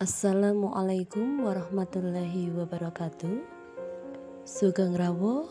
Assalamualaikum warahmatullahi wabarakatuh. Sugeng rawuh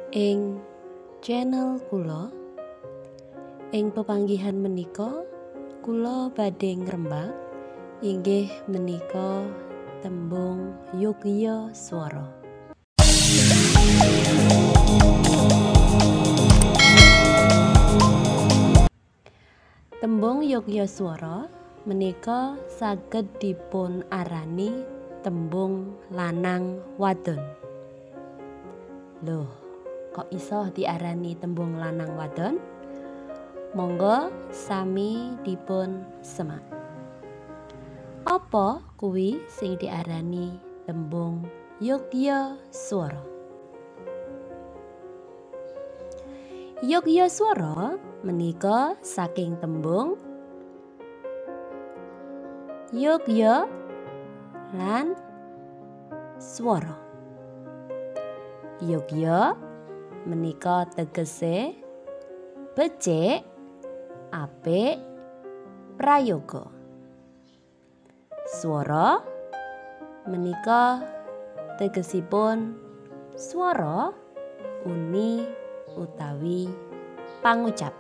ing channel kula. Ing pepanggihan menika kula badhe ngrembak inggih menika tembung Yogya Swara. Tembung Yogya Swara menika saged dipun arani tembung lanang wadon. Loh, kok iso diarani tembung lanang wadon? Monggo sami dipun semak. Apa kuwi sing diarani tembung Yogya Swara? Yogya Swara menika saking tembung Yogya lan swara. Yogya menika tegese becik, apik, prayoga. Swara menika tegesipun swara, uni utawi pangucap.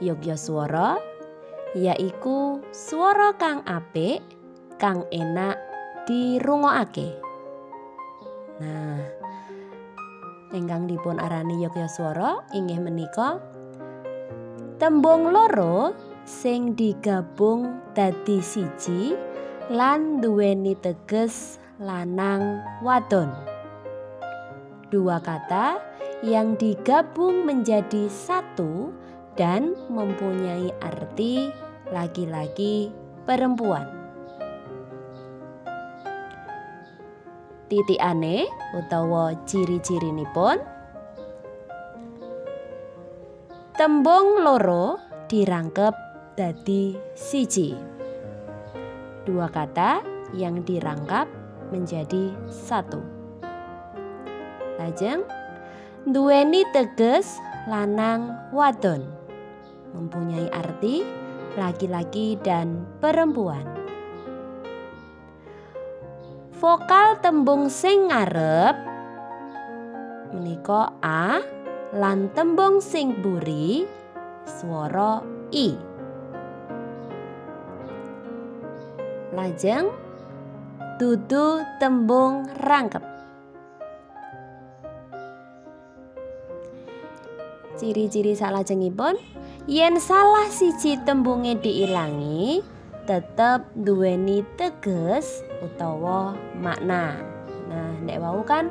Yogya swara yaiku swara kang apik, kang enak dirungokake. Nah, ingkang dipun arani Yogya Swara inggih menika tembung loro sing digabung dadi siji lan duweni teges lanang wadon. Dua kata yang digabung menjadi satu dan mempunyai arti laki-laki perempuan. Titikane utawa ciri-cirinipun, tembung loro dirangkep dadi siji. Dua kata yang dirangkap menjadi satu. Lajeng duweni teges lanang wadon, mempunyai arti laki-laki dan perempuan. Vokal tembung sing ngarep menika A lan tembung sing buri swara I. Lajeng dudu tembung rangkep. Ciri-ciri salajengipun, yen salah siji tembunge diilangi tetep duweni teges utawa makna. Nah, nek wau kan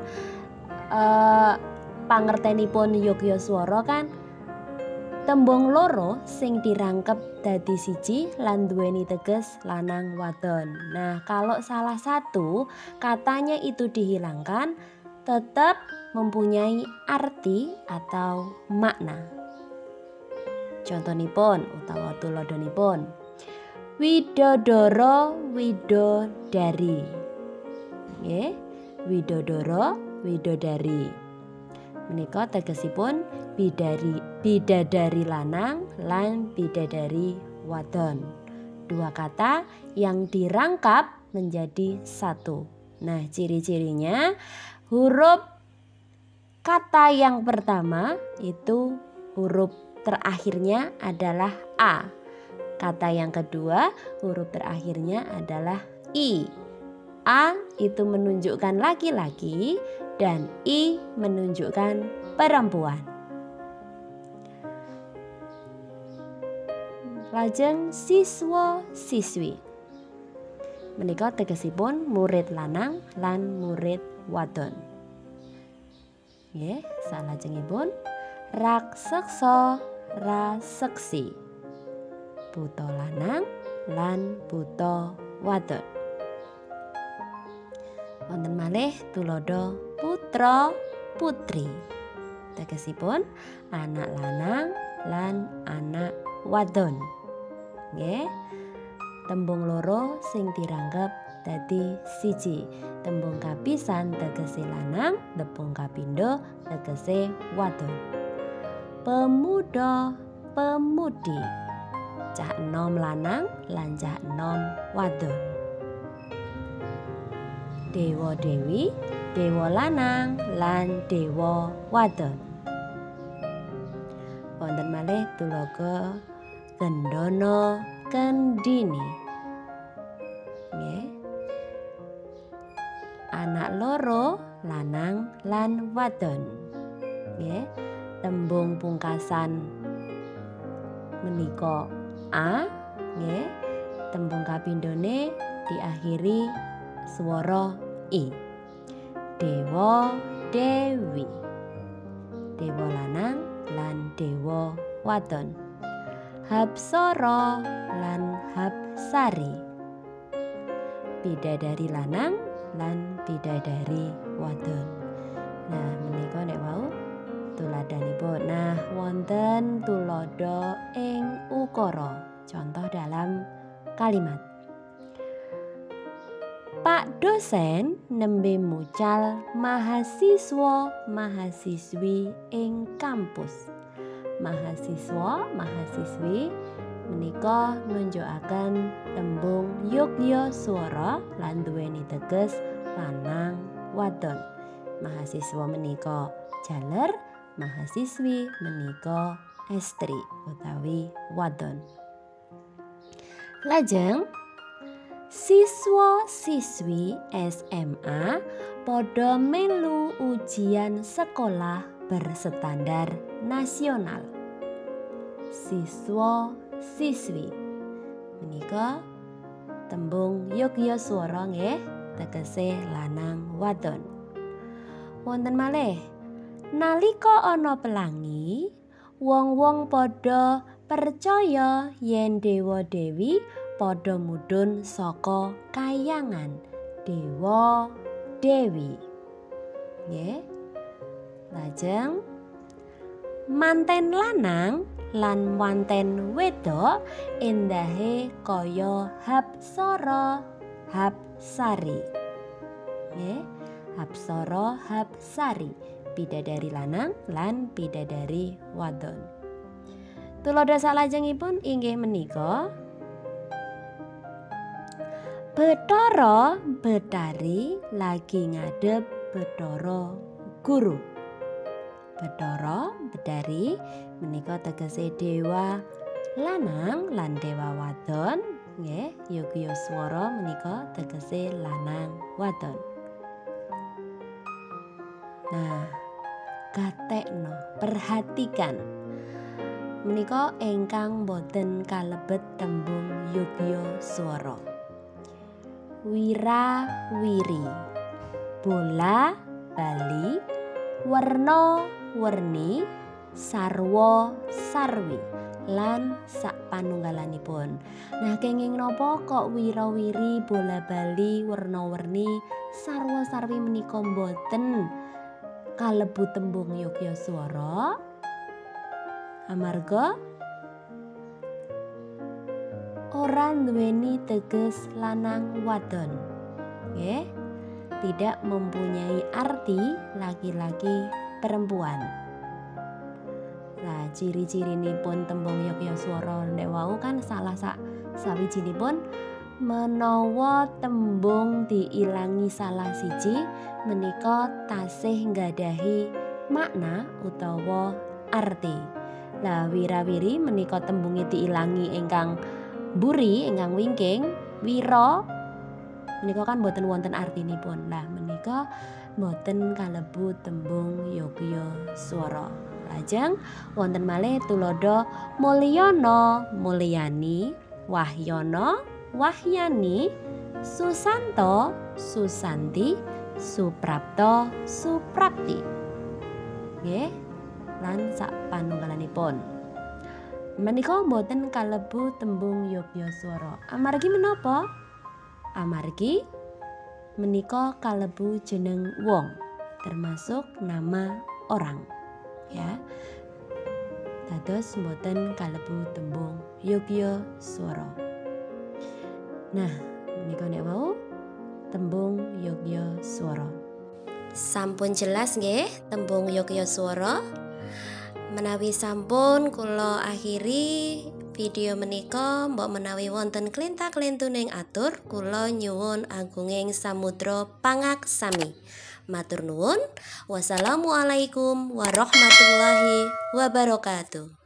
pangertenipun Yogya Swara kan tembung loro sing dirangkep dadi siji lan duweni teges lanang wadon. Nah, kalau salah satu katanya itu dihilangkan tetap mempunyai arti atau makna. Contonipun utawa tuladhanipun, Widodoro widodari. Nggih, Widodoro widodari. Menika tegesipun bidadari lanang lan bidadari wadon. Dua kata yang dirangkap menjadi satu. Nah, ciri-cirinya huruf kata yang pertama itu huruf terakhirnya adalah A. Kata yang kedua huruf terakhirnya adalah I. A itu menunjukkan laki-laki dan I menunjukkan perempuan. Lajeng siswa siswi. Menika tegesipun murid lanang lan murid wadon. Nggih, salajengipun raseksa raseksi. Buta lanang lan buta wadon. Wonten malih tuladha putra putri. Tegesipun anak lanang lan anak wadon. Nggih. Tembung loro sing dirangkep dadi siji. Tembung kapisan tegese lanang, tembung kapindho tegese wadon. Pemuda pemudi. cah enom lanang lan cah enom wadon. Dewa dewi, dewa lanang lan dewa wadon. Wonten malih Tulaga Gendana Kendhini. Nggih. Anak loro lanang lan wadon. Nggih. Tembung pungkasan menika a, nggih. Tembung kapindhone diakhiri swara i. Dewa dewi. Dewa lanang lan dewa wadon. Hapsara lan hapsari. Bidadari lanang lan bidadari wadon. Nah, menika nek wau tuladanipun. Nah, wonten tuladha ing ukara. Contoh dalam kalimat. Pak dosen nembe mucal mahasiswa-mahasiswi ing kampus. Mahasiswa, mahasiswi menika nunjukaken tembung yogya swara lan duweni teges lanang wadon. Mahasiswa menika jaler, mahasiswi menika estri utawi wadon. Lajeng siswa-siswi SMA padha melu ujian sekolah berstandar nasional. Siswa-siswi menika tembung yogya swara nggih tegese lanang wadon. Wonten malih nalika ana pelangi wong-wong padha percaya yen dewa dewi padha mudhun saka kayangan dewa dewi. Nggih. Lajeng manten lanang lan manten wedok endahe kaya hapsara hapsari. Nggih. Hapsara hapsari. Bidadari lanang lan bidadari wadon. Tuladha salajengipun inggih menika Bathara Bathari lagi ngadhep Bathara Guru. Bathara Bathari menika tegese dewa lanang lan dewa wadon. Nggih, yogya swara menika tegese lanang wadon. Nah, katekno, perhatikan. Menika ingkang boten kalebet tembung yogya swara. Wira wiri, bola bali, werna werni, sarwa sarwi lan sak panunggalanipun. Nah, kenging napa kok wira wiri, bola bali, werna werni, sarwa sarwi menika boten kalebu tembung yogya swara? Amarga ora nduweni teges lanang wadon. Nggih, tidak mempunyai arti laki-laki perempuan. Nah, ciri-cirinipun tembung yogya swara nek wau kan salah sawijinipun menawa tembung diilangi salah siji menika tasih nggadahi makna utawa arti. Lah wirawiri menika tembunge diilangi ingkang buri ingkang wingking, wira menika kan boten wonten artinipun. Lah menika boten kalebu tembung yogya swara. Lajeng wonten malih tuladha Mulyana Mulyani, Wahyana Wahyani, Susanto Susanti, Suprapto Suprapti. Nggih, lan sak panunggalanipun. Menika boten kalebu tembung yogya swara. Amargi menapa? Amargi menika kalebu jeneng wong, termasuk nama orang. Ya. Dados boten kalebu tembung yogya swara. Nah, menika nek wau tembung yogya swara. Sampun jelas nggih tembung yogya swara? Menawi sampun kula akhiri Video menika mbok menawi wonten klinta-klintuning atur, kula nyuwun agunging samudra pangaksami. Matur nuwun. Wassalamualaikum warahmatullahi wabarakatuh.